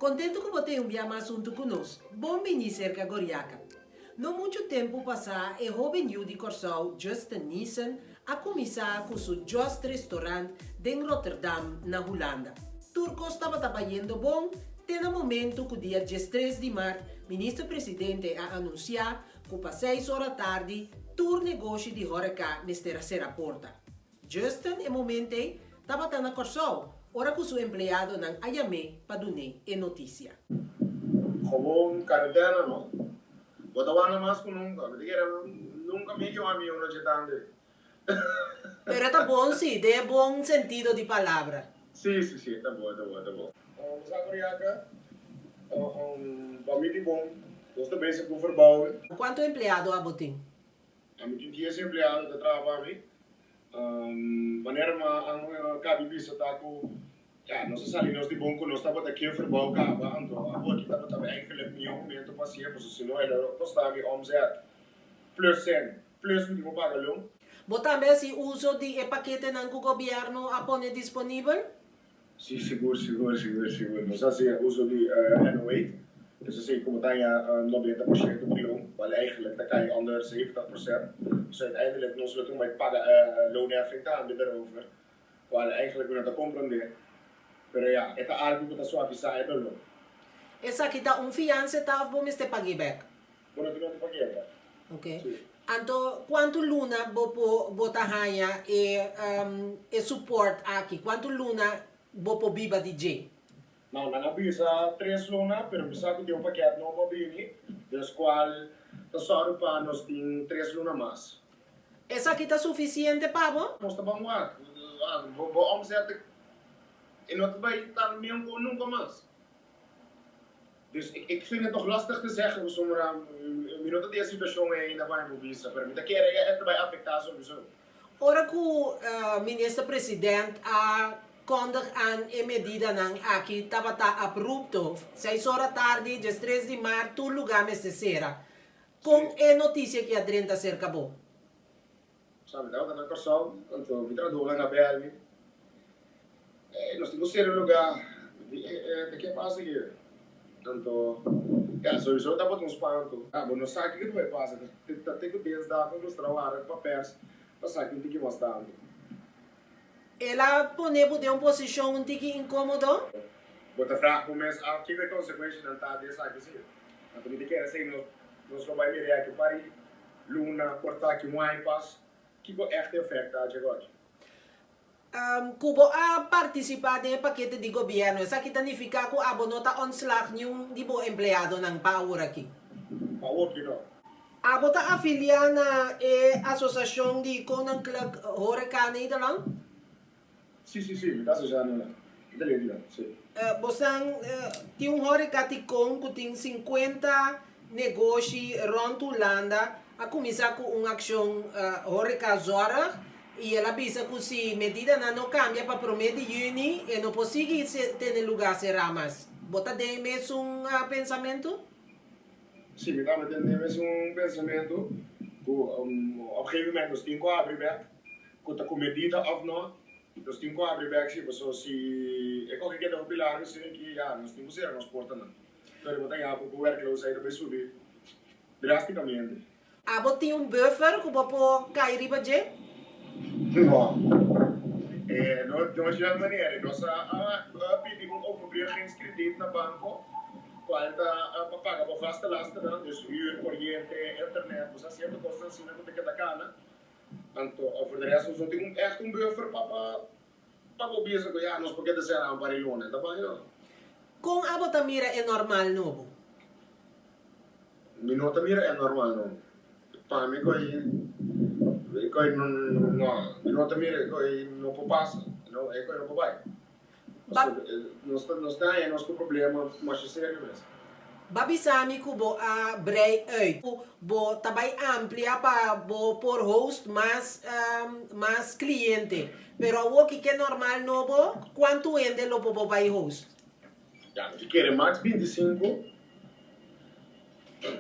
Contento que você enviar mais assunto conosco. Bom venir cerca Goriaca. Não muito tempo passar, o jovem de Corsau, Justin Nissen, a começar com seu Just Restaurant em Rotterdam, na Holanda. Turco estava trabalhando bom, até no momento que o dia 13 de março, o ministro-presidente a anunciar que para 6 horas da tarde, todo negócio de horeca misterá ser a porta. Justin, em momento, estava na Corsau, ora que seu empregado não ayame para dar a notícia. Gewoon quarantena, no? Botawana más que nunca. Me dijeron, nunca me dio a mí una chetande. Pero está bom, sim, de bom sentido de palavra. Sí, tá bom, tá bom. Zakariaka, familie bom. Dus de bezig com verbouwen. Quanto empregado há botim? A mim tinha esse empregado que trabalha ali. Wanneer we KBB está com ja, nós saímos de bom nós estava daqui a verbouwen kaba, então agora que estava eigenlijk niet om momento passear, porque senão ela custava me omzet plus 100, plus me vou pagar loon. Você também se uso de paquete que o governo a põe disponível? Sim, seguro. Nós assim uso de NO8. Dus dan zie je, komt aan je 90% op die loon. Maar eigenlijk dan kan je onder 70%. Dus uiteindelijk nos we toen met paga loonheffing aan erover. Maar eigenlijk we dat comprender. Maar ja, het algo que está suavizado el loon. Essa aqui tá fiança tá bom este pague back. Por não te paguei. Ok. Sim. Então, quanto luna bota hanha e support aqui? Quanto luna bopo biba DJ? Não, não pisa 3 luna, pero pisa que tem paquete novo bini, das qual tá só para nós tem 3 luna mais. Essa aqui tá suficiente para bom? Nós tá bom lá. Vou omzetten en dat wij dan meer nunca mais. Dus ik vind het nog lastig te zeggen, zomaar minuut dat deze persoon in de wijn moet wisselen. Maar dat keer je hebt bij afectatie sowieso. Ora que o ministro-presidente a kondig aan a medida nang aqui estava abrupto. 6 horas tarde, dia 13 de março, tu lugar me cessera. Com a notícia que a drenta cerca bom. Sabe, daí eu na Corsau, quando me traduz na Belga. Nós temos ser lugar de que passa aqui. Tanto, ja, sowieso dat wordt ons espanto. Ja, maar nós sabe que vai passar. Tem que desde que nós trabalhamos para pers, nós sabe que vai estar. Ela pone de uma posição um tique incômodo. Bota vraag voor mensen af, kijk de consequenties dan daar deze zaken zien. Want we querem zeggen, nós vamos ver aqui para Luna, cortar aqui pas, que vai echt effect daar agora. Kubo a participar de paquete de governo. Essa aqui significa que a bonota onslag nenhum de bo empregado ng power aqui. Power que não. A bota afiliar na Associação de Koninklijk Horeca Nederland? Sim, dat is já não. Dele, sim. Você tem horeca que tem 50 negócios rond Holanda a começar com uma ação horeca zorg. E ela pensa que se medida não cambia para o mês de junho e não consegue ter lugar ser ramas. Bota de mesmo pensamento? Sim, we gaan met mesmo pensamento. Op een gegeven moment nós temos que abrir back. Quando a medida of não, nós temos que abrir back. Se eu qualquer coisa pilar, nós temos que nós temos que ser nós porta não. Então eu tenho a workload vai subir drasticamente. A bota tem buffer que pode cair riba de? Não. Nós já maneira, nós pedimos obrigações de crédito na banco, qual está para pagar para vasta lasta, dus huur, corriente, internet, dus assim é uma coisa assim que tem que cana. Então, voor de rest nós temos echt buffer para o business que nós podemos ser um parilhone, tá bom? Com a bota mira é normal novo. Minuta mira é normal não. Para mim coi não minuta mira coi não pode passar, não é coi não pode vai. Nós tá nós com problema mais sério mesmo. Babisami ko bo a brei uit. Bo tabay amplia pa bo por host mas cliente. Pero o que é normal no bo, quanto ende lo bo by host? Ja, se quer max 25.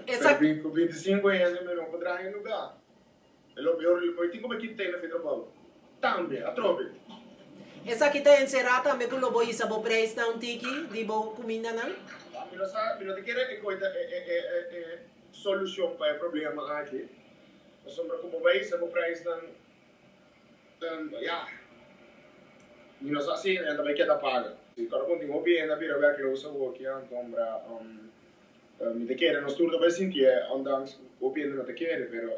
Essa 25 ende mas não poderá em lugar. É o pior, eu tenho como que tem na fita bom. Também, a trobe. Essa aqui tá encerrada, me culo boy sa bo preço na tiki, di bo comida não? Pero te quiere que coita solução para o problema aqui. Mas sobre como vai ser o preço dan ja, não só assim, né, também quer paga. Se cara continua bem, na vira vai que eu sou aqui então para me te quer, nós tudo vai sentir, ondanks o bem não te quer, pero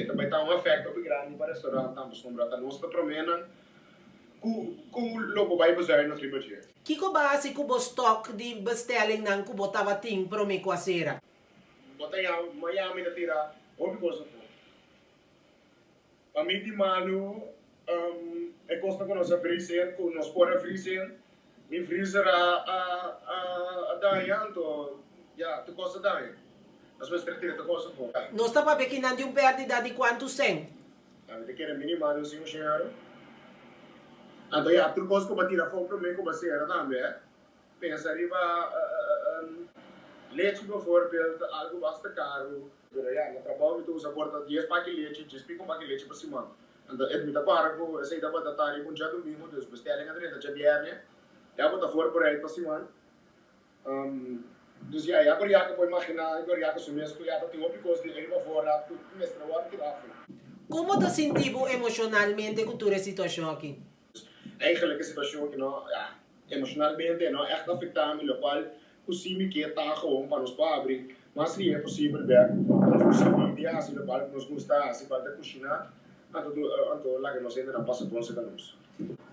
também tá efeito op grande para restaurante, então sombra tá nós promenan ku logo vai fazer no tributo. Kiko base kubo stock di bestelling ng kubo tawating pro me kwasera. Bota ya Miami na tira, o because of a mim de mano é costa com nossa freezer, com nos pora freezer, mi freezer a dayanto, ja, te costa dayan. As vezes tretira te costa po. Nós tá pa pequinan di perdida di quanto sen. A mim te quer minimal sim o senhor. Então, ja, tu costa com batira fogo pro mim com baseira também. Pensa arriba leite bijvoorbeeld, algo basta caro. Ja, na trabalho tu usa porta 10 paquete leite, 10 pico paquete leite por semana. Então, é muito caro, essa ideia pode estar aí com dia domingo, dus bestelling a 30 de viernes. Ja, pode for por aí por semana. Dus ja, agora já que pode imaginar, agora já que o mês que já tem opicos de ele for lá, tu mês trabalho que dá. Como te sentivo emocionalmente com toda a situação aqui? Eigenlijk is het zo, ja, emocionalmente, echt afectado, lo cual possível que está gewoon para nos abrir, mas se é possível ver, então possível dia assim lo cual nos gusta, assim falta cozinhar, então lá que nos ainda não passa por nós.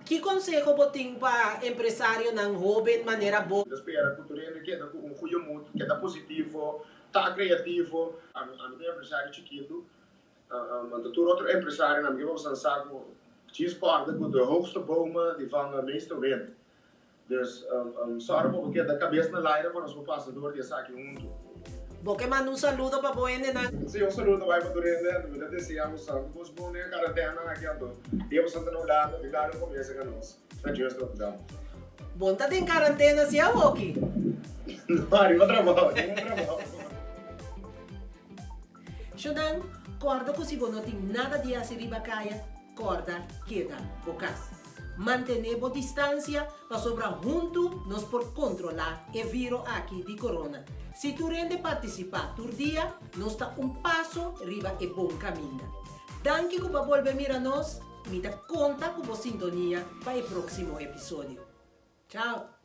Que consejo botin para empresário ng jovem maneira boa? Espera cultura que dá um cujo mood, que dá positivo, tá criativo, a mim empresário chiquito, então todo outro empresário na minha vamos saco, cheesepard com de hoogste bomen die vangen de meeste wind. Dus zorg op que da cabeça na laira para nos passar door die saque junto. Porque manda saludo para boende na. Sim, saludo vai para durante, me desejamos santo, vos bom né quarentena aqui ando. Dia você tá no lado, de dar começa com nós. Tá justo então. Bom tá em quarentena se a aqui. Não, arriba trabalho, trabalho. Shonan, corda que se você não tem nada de arriba caia, corda queda bocas. Mantenemos distância para sobrar junto nos por controlar o vírus aqui de corona. Se tu rende participar todo dia, nós está passo arriba e bom caminho. Danke que você volve mirar nós, me dá conta com a sintonia para o próximo episódio. Tchau!